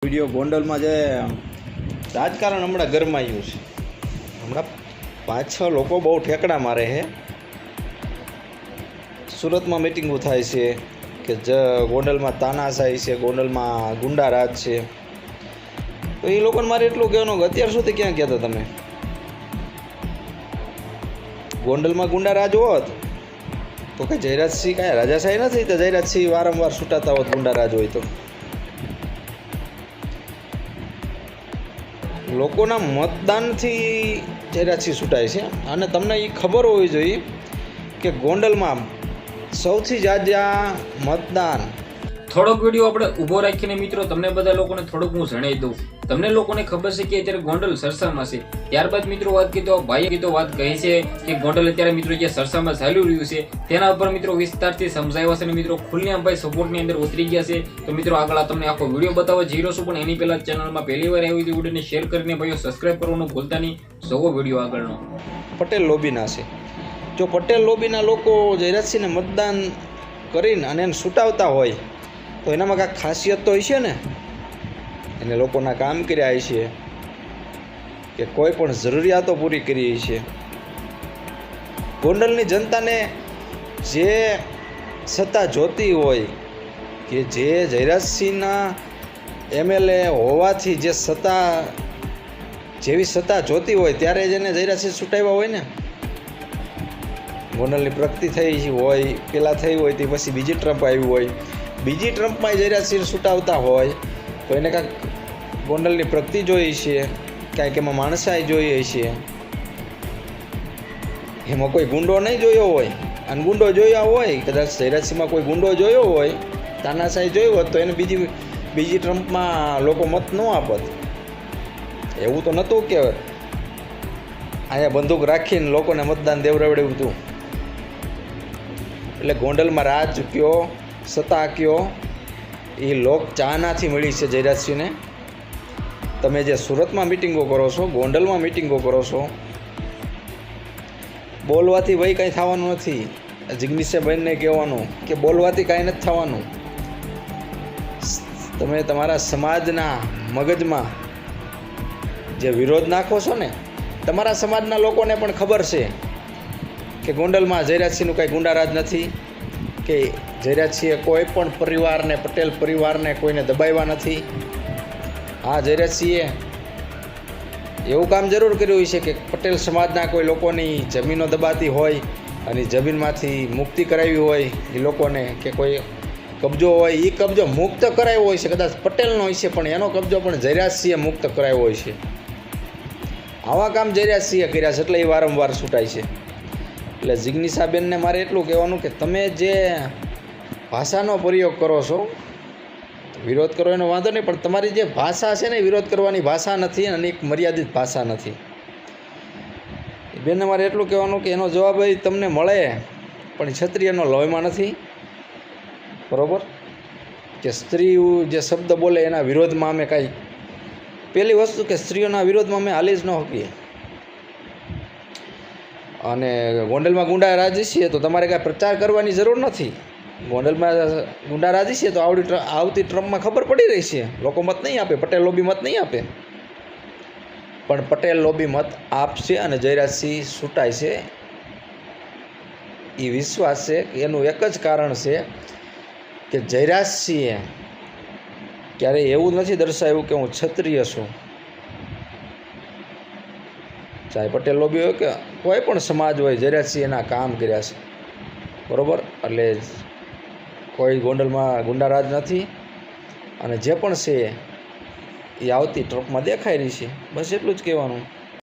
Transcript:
Video ગોંડલમાં જે રાજકારણ હમણાં ગરમાયું છે, હમણાં 5-6 લોકો બહુ ઠેકડા મારે છે. સુરતમાં મિટિંગો થાય છે કે ગોંડલમાં તાનાશાહી છે, ગોંડલમાં ગુંડારાજ છે. તો એ લોકોને મારે એટલું કહેવાનું કે અત્યાર સુધી ક્યાં ગયા હતા તમે? ગોંડલમાં ગુંડારાજ હોત તો કે જયરાજસિંહ કાંઈ રાજાશાહી નથી, તો જયરાજસિંહ વારંવાર છૂટાતા હોત ગુંડારાજ હોય તો. લોકોના મતદાનથી જયરાજસિંહ છૂટાય છે. અને તમને એ ખબર હોવી જોઈએ કે ગોંડલમાં સૌથી જ્યાં મતદાન. થોડોક વિડીયો આપણે ઊભો રાખીને મિત્રો તમને બધા લોકોને થોડુંક હું જણાવી દઉં. તમને લોકોને ખબર છે કે અત્યારે ગોંડલ સરસામાં છે. ત્યારબાદ મિત્રો વાત કરી તો ભાઈએ કીધો વાત કહી છે કે ગોંડલ અત્યારે મિત્રો જે સરસામાં ચાલી રહ્યું છે તેના ઉપર મિત્રો વિસ્તારથી સમજાવ્યા છે અને મિત્રો ખુલ્લેઆમ ભાઈ સપોર્ટની અંદર ઉતરી ગયા છે. તો મિત્રો આગળ તમને આખો વિડીયો બતાવવા જઈ રહ્યો છું, પણ એની પહેલા ચેનલમાં પહેલી વાર આવી વિડીયોને શેર કરીને ભાઈઓ સબસ્ક્રાઇબ કરવાનું ભૂલતા નહીં. જોવો વિડીયો આગળનો. પટેલ લોબીના છે. જો પટેલ લોબીના લોકો જયરાજસિંહને મતદાન કરીને અને એને છૂટાવતા હોય તો એનામાં કાંઈક ખાસિયત તો હશે ને. એને લોકોના કામ કર્યા છે કે કોઈ પણ જરૂરિયાતો પૂરી કરી છે. ગોંડલની જનતાને જે સત્તા જોતી હોય કે જે જયરાજસિંહના MLA હોવાથી જે સત્તા જેવી સત્તા જોતી હોય ત્યારે જ એને જયરાજસિંહ છૂટાવ્યા હોય ને. ગોંડલની પ્રગતિ થઈ હોય, પહેલાં થઈ હોય તે પછી બીજી ટ્રમ્પ આવી હોય, બીજી ટ્રમ્પમાં જયરાજસિંહ છૂટાવતા હોય તો એને કાંઈક ગોંડલની પ્રગતિ જોઈ છે, કાંઈક એમાં માણસાઈ જોઈએ છે. એમાં કોઈ ગુંડો નહીં જોયો હોય, અને ગુંડો જોયા હોય, કદાચ જયરાજસિંહમાં કોઈ ગુંડો જોયો હોય, તાનાશાહી જોયો હોત તો એને બીજી ટ્રમ્પમાં લોકો મત ન આપત. એવું તો નહોતું કે અહીંયા બંદૂક રાખીને લોકોને મતદાન દેવડાવ્યું હતું. એટલે ગોંડલમાં રાજ કયો, સત્તા કયો, એ લોક ચાહનાથી મળી છે જયરાજસિંહને. તમે જે સુરતમાં મિટિંગો કરો છો, ગોંડલમાં મિટિંગો કરો છો, બોલવાથી ભાઈ કાંઈ થવાનું નથી. જિગ્નેશભાઈને કહેવાનું કે બોલવાથી કાંઈ નથી થવાનું. તમે તમારા સમાજના મગજમાં જે વિરોધ નાખો છો ને, તમારા સમાજના લોકોને પણ ખબર છે કે ગોંડલમાં જયરાજસિંહનું કાંઈ ગુંડારાજ નથી, કે જયરાજસિંહે કોઈ પણ પરિવારને, પટેલ પરિવારને કોઈને દબાવ્યા નથી. હા, જયરાજસિંહે એવું કામ જરૂર કર્યું છે કે પટેલ સમાજના કોઈ લોકોની જમીનો દબાતી હોય અને જમીનમાંથી મુક્તિ કરાવી હોય એ લોકોને, કે કોઈ કબજો હોય એ કબજો મુક્ત કરાવ્યો હોય છે. કદાચ પટેલનો હોય છે પણ એનો કબજો પણ જયરાજસિંહે મુક્ત કરાવ્યો હોય છે. આવા કામ જયરાજસિંહે કર્યા છે એટલે એ વારંવાર છૂટાય છે. એટલે જિગ્નેશાબેનને મારે એટલું કહેવાનું કે તમે જે ભાષાનો પ્રયોગ કરો છો, વિરોધ કરો એનો વાંધો નહીં, પણ તમારી જે ભાષા છે ને વિરોધ કરવાની ભાષા નથી અને એક મર્યાદિત ભાષા નથી. બેનને મારે એટલું કહેવાનું કે એનો જવાબ તમને મળે પણ ક્ષત્રિયનો લોહીમાં નથી. બરાબર? કે સ્ત્રી જે શબ્દ બોલે એના વિરોધમાં અમે કાંઈ, પહેલી વસ્તુ કે સ્ત્રીઓના વિરોધમાં અમે હાલી જ ન શકીએ. અને ગોંડલમાં ગુંડારાજી છે તો તમારે કાંઈ પ્રચાર કરવાની જરૂર નથી. ગોંડલમાં ગુંડારાજી છે તો આવતી ટ્રમ્પમાં ખબર પડી રહી છે. લોકો મત નહીં આપે, પટેલ લોબી મત નહીં આપે, પણ પટેલ લોબી મત આપશે અને જયરાજસિંહ છૂટાય છે એ વિશ્વાસ છે. એનું એક જ કારણ છે કે જયરાજસિંહે ક્યારેય એવું નથી દર્શાવ્યું કે હું ક્ષત્રિય છું. ચાહે પટેલ લોબી હોય કે કોઈ પણ સમાજ હોય, જયરાજસિંહ એના કામ કર્યા છે. બરાબર? એટલે કોઈ ગોંડલમાં ગુંડારાજ નથી અને જે પણ છે એ આવતી ટ્રમ્પમાં દેખાઈ રહી છે. બસ એટલું જ કહેવાનું.